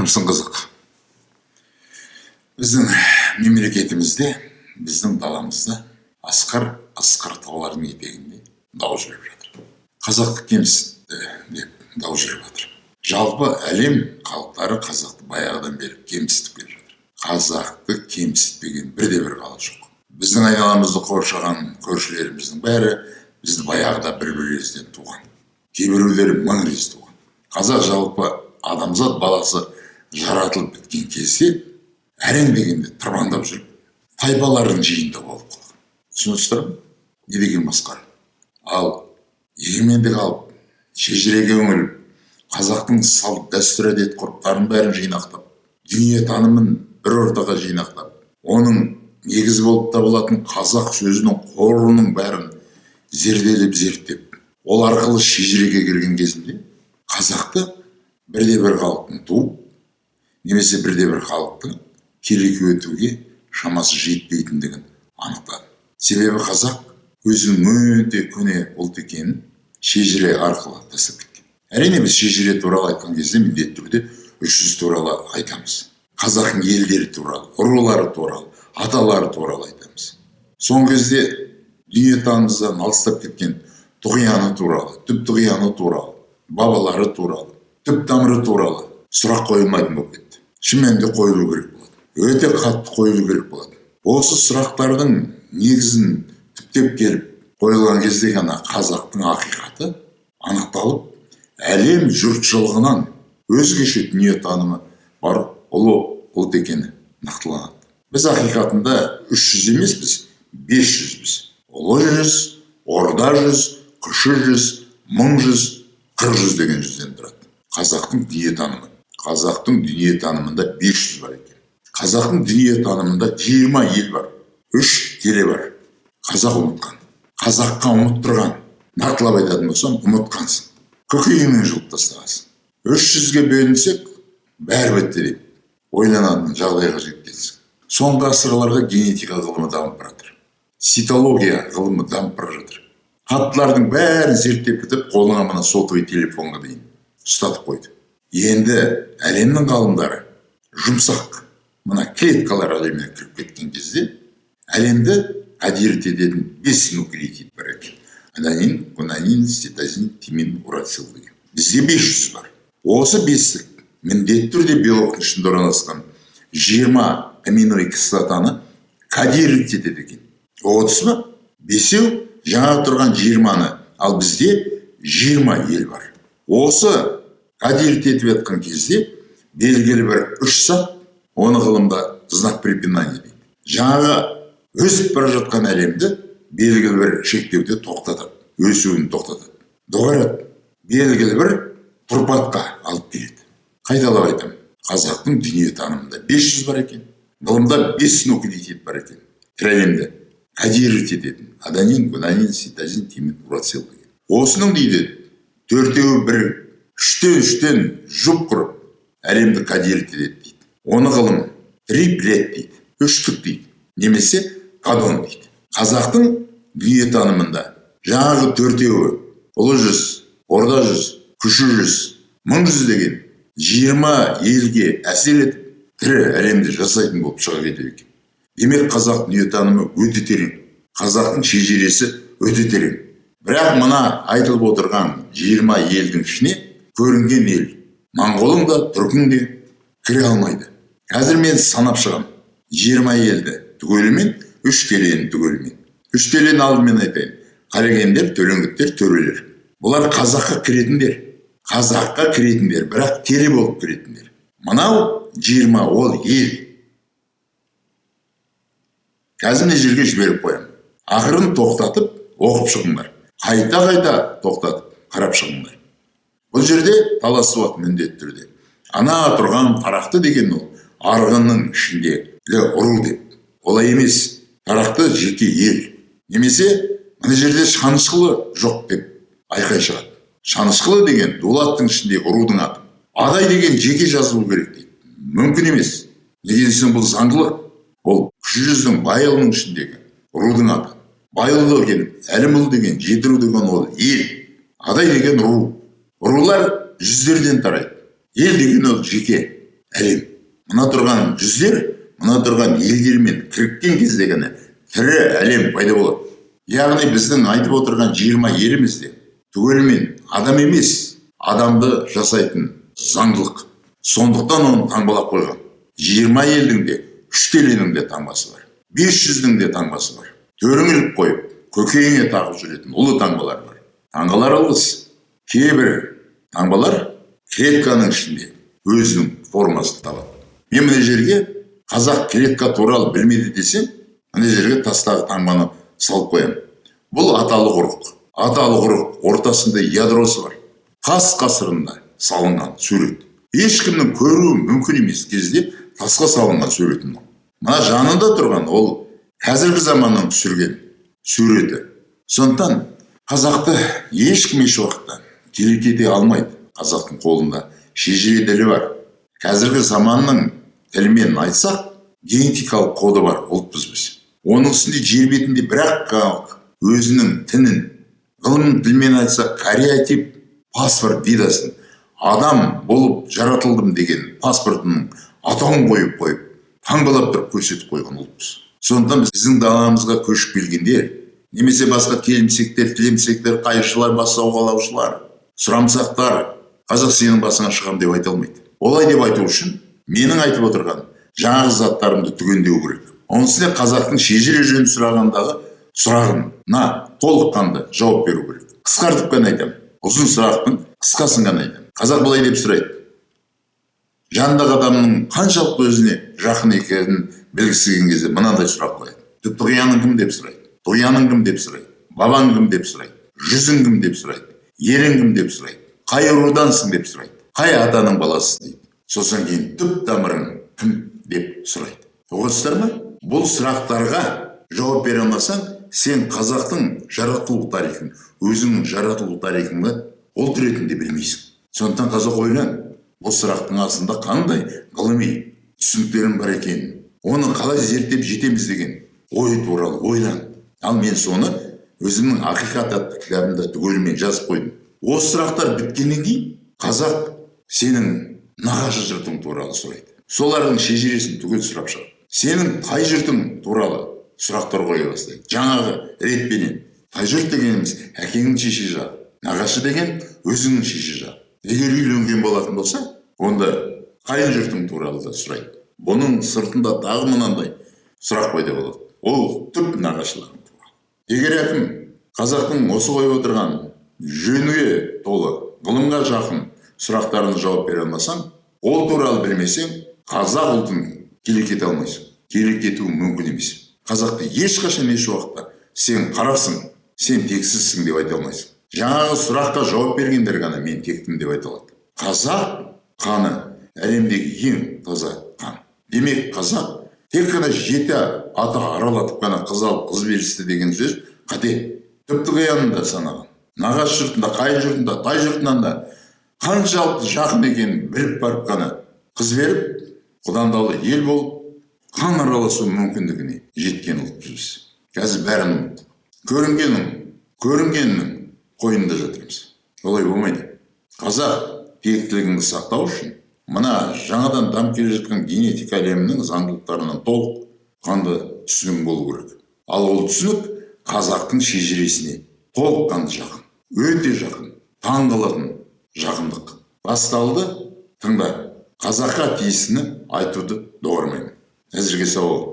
жұмсын қызық. Біздің мемлекетімізде, біздің даламызда асқар таулардың етегінде дау жүріп жатыр. Қазақты кемсітті деп дау жүріп жатыр. Жалпы әлем халықтары қазақты баяғыдан бері кемсітіп келе жатыр. Қазақты кемсітпеген бірде-бір халық жоқ. Біздің айналамызды қоршаған көршілеріміздің бәрі бізді баяғыда бір-бірлерімізден туған. Кейбіреулері мың рет туған. Қазақ жалпы адамзат баласы жаратылып біткен кезде әрең дегенде тырбаңдап жүріп, тайпалардың жиында болып қалған. Түсінесіздер ме? Не деген масқара. Ал егемендік алып, шежіреге үңіліп, қазақтың салт дәстүр әдет ғұрыптарын бәрін жинақтап, дүниетанымын бір ортаға жинақтап, оның негіз болып табылатын қазақ сөзінің қорының бәрін зерделеп зерттеп, ол арқылы шежіреге кірген кезінде қазақты бірде-бір халықтың туып, немесе бірде-бір халықтың келеке өтуге шамасы жетпейтіндігін анықтады. Себебі қазақ өзінің өте көне ұлт екенін шежіре арқылы тастап кеткен. Әрине біз шежіре туралы айтқан кезде міндетті түрде 300 туралы айтамыз. Қазақтың елдері туралы, рулары туралы, аталары туралы айтамыз. Соңғы кезде дүниетанымыздан алыстап кеткен Тұғияны туралы, Түп-Тұғияны туралы, бабалары туралы, түп тамыры туралы сұрақ қойылмайтын болып кетті. Шынымен де қойылу керек болады. Өте қатты қойылу керек болады. Осы сұрақтардың негізін түптеп келіп қойылған кезде ғана қазақтың ақиқаты анықталып, әлем жұртшылығынан өзгеше дүниетанымы бар ұлы ұлт екені нақтыланады. Біз ақиқатында 300 емеспіз, 500-біз. Ұлы жүз, орда жүз, кіші жүз, мың жүз, 40 жүз деген жүзден тұрады. Қазақтың дүниетанымы. Қазақтың дүниетанымында 500 бар екен. Қазақтың дүниетанымында 20 ел бар. 3 келе бар. Қазақ ұмытқан. Қазаққа ұмыттырған. Нақтылап айтатын болсам, ұмытқансың. Көкейіңнен жұлып тастағансың. 300-ге бөлінсек, бәрі бітті деп ойланатын жағдайға жеткенсің. Соңғы ғасырларда генетика ғылымы дамып жатыр. Цитология ғылымы дамып бара жатыр. Хаттылардың бәрін зерттеп бітіп, қолыңа мына сотовый телефонға дейін ұстатып қойды. Енді әлемнің ғалымдары жұмсақ мына клеткалар әлеміне кіріп кеткен кезде әлемді әдерт ететін 5 нуклеотид бар екен. Аденин, гуанин, цитозин, тимин, урацил деген. Бізде 500 бар. Осы 5-тік міндетті түрде белоктың ішінде орналасқан 20 аминокислотаны кодировать етеді екен. 30 ма? 5-еу жаңа тұрған 20-ны, ал бізде 20 ел бар. Осы кодировать етіп жатқан кезде белгілі бір 3 сат, оны ғылымда знак препинания дейді. Жаңағы өсіп бара жатқан әлемді белгілі бір шектеуде тоқтатады, өсуін тоқтатады. Доғарады, белгілі бір тұрпатқа алып келеді. Қайталап айтамын, қазақтың дүниетанымында 500 бар екен, ғылымда 5 нуклеотид бар екен. Әлемді кодировать ететін аденин, гуанин, цитозин, тимин, урацил деген. Осының дейді 4-еуі бір 3-тен жұп құрып әлемді кодировать етеді дейді. Оны ғылым триплет дейді, 3-тік дейді, немесе кодон дейді. Қазақтың дүниетанымында жаңағы 4-еуі ұлы жүз, орда жүз, кіші жүз, мың жүз деген 20 елге әсер етіп, тірі әлемді жасайтын болып шыға кетеді екен. Демек қазақ дүниетанымы өте терең. Қазақтың шежіресі өте терең. Бірақ мына айтылып отырған 20 елдің ішіне көрінген ел, моңғолың да, түркің де кіре алмайды. Қазір мен санап шығам. 20 елді түгелімен, 3 келені түгелімен. 3 келені алдымен айтайын. Қарагендер, төлеңгіттер, төрелер. Бұлар қазаққа кіретіндер. Қазаққа кіретіндер, бірақ келе болып кіретіндер. Мынау 20 ол ел. Қазір мына жерге жіберіп қоям. Ақырын тоқтатып, оқып шығыңдар. Қайта тоқтатып, қарап шығыңдар. Бұл жерде таласуат міндетті түрде. Ана тұрған тарақты деген ол арғынның ішіндегі ұру деп. Олай емес. Тарақты жеке ел. Немесе мына жерде шанышқылы жоқ деп айқай шығады. Шанышқылы деген дулаттың ішіндегі ұрудың аты. Адай деген жеке жазылу керек дейді. Мүмкін емес. Дегенсен бұл заңдылық. Ол кіші жүздің байылының ішіндегі рудың аты. Байылы деген, әлімұл деген, жетіру деген ол ел. Адай деген ру. Рулар жүздерден тарайды. Ел деген ол жеке. әлем. Мына тұрған жүздер, мына тұрған елдермен кіріккен кезде ғана тірі әлем пайда болады. Яғни біздің айтып отырған 20 елімізде түгелімен адам емес, адамды жасайтын заңдылық. Сондықтан оны таңбалап қойған. 20 елдің де 3 теленің де таңбасы бар. 500-дің де таңбасы бар. Төрің іліп қойып, көкейіңе тағып жүретін ұлы таңбалар бар. Таңбалар алғыс. Кейбір таңбалар клетканың ішінде өзінің формасын табады. Мен мына жерге қазақ клетка туралы білмеді десем, мына жерге тастағы таңбаны салып қоямын. Бұл аталы құрық. Аталы құрық ортасында ядросы бар. Қас қасырында салынған сурет. Ешкімнің көруі мүмкін емес кезде тасқа салынған суретін. Мына жанында тұрған ол қазіргі заманның түсірген суреті. Сондықтан қазақты ешкім еш уақытта келекете алмайды. Қазақтың қолында шежіре тілі бар. Қазіргі заманның тілімен айтсақ, генетикалық коды бар ұлтпыз біз. Оның үстінде жер бетінде бірақ өзінің тінін, ғылым тілмен айтсақ, кариатип паспорт видасын адам болып жаратылдым деген паспортының атауын қойып, таңбалап тұрып көрсетіп қойған ұлтпыз. Сондықтан біздің даламызға көшіп келгендер, немесе басқа келімсектер, тілемсектер, қайыршылар, бас сауғалаушылар, сұрамсақтар, қазақ сенің басыңа шығам деп айта алмайды. Олай деп айту үшін менің айтып отырған жаңағы заттарымды түгендеу керек. Оның үстіне қазақтың шежіре жөнін сұрағандағы сұрағына толыққанды жауап беру керек. Қысқартып қана айтамын. Ұзын сұрақтың қысқасын ғана айтамын. Қазақ былай деп сұрайды. Жандағы адамның қаншалықты өзіне жақын екенін білгісі келген кезде мынандай сұрақ қояды. Тұяның кім деп сұрайды. Тояның кім деп сұрайды. Бабаң кім деп сұрайды. Жүзің кім деп сұрайды. Ерің кім деп сұрайды. Қай рудансың деп сұрайды. Қай атаның баласысың дейді. Сосын кейін түп тамырың кім деп сұрайды. Тоғыздар ма? Бұл сұрақтарға жауап бере алмасаң, сен қазақтың жаратылу тарихын, өзіңнің жаратылу тарихыңды ұлт ретінде білмейсің. Сондықтан қазақ ойлан, бұл сұрақтың астында қандай ғылыми түсініктерің бар екенін, оны қалай зерттеп жетеміз деген ой туралы ойлан. Ал мен соны өзімнің ақиқат атты кітабымда түгелімен жазып қойдым. Осы сұрақтар біткеннен кейін қазақ сенің нағашы жұртың туралы сұрайды. Солардың шежіресін түгел сұрап шығады. Сенің қай жұртың туралы сұрақтар қоя бастайды. Жаңағы ретпенен қай жұрт дегеніміз әкеңнің шеше жағы, нағашы деген өзіңнің шеше жағы. Егер үйленген болатын болса, онда қайын жұртың туралы да сұрайды. Бұның сыртында тағы мынандай сұрақ пайда болады. Ол түп нағашыларың туралы. Егер әкім қазақтың осы қойып отырған жөнге толы, ғылымға жақын сұрақтарына жауап бере алмасаң, ол туралы білмесең, қазақ ұлтын келекете алмайсың. Келекетуі мүмкін емес. Қазақты ешқашан еш уақытта сен қарасың, сен тексізсің деп айта алмайсың. Жаңағы сұраққа жауап бергендер ғана мен тектім деп айта алады. Қазақ қаны әлемдегі ең таза қан. Демек қазақ тек қана 7 ата аралатып қана қыз алып қыз берісті деген сөз қате. Тіпті қиянында санаған. Нағашы жұртында, қайын жұртында, тай жұртынан да қаншалықты жақын екенін біліп барып қана қыз беріп, құдандалы ел болып, қан араласу мүмкіндігіне жеткен ұлтпыз. Қазір бәрін көрінгеннің қойнында жатырмыз. Олай болмайды. Қазақ тектілігіңді сақтау үшін мына жаңадан дамып келе жатқан генетика әлемінің заңдылықтарынан толық қанды түсінік болу керек. Ал ол түсінік қазақтың шежіресіне толыққанды жақын, өте жақын, таң қалатын жақындық. Басталды, тыңда, қазаққа тиесіні айтуды доғармаймын. Әзірге сау бол.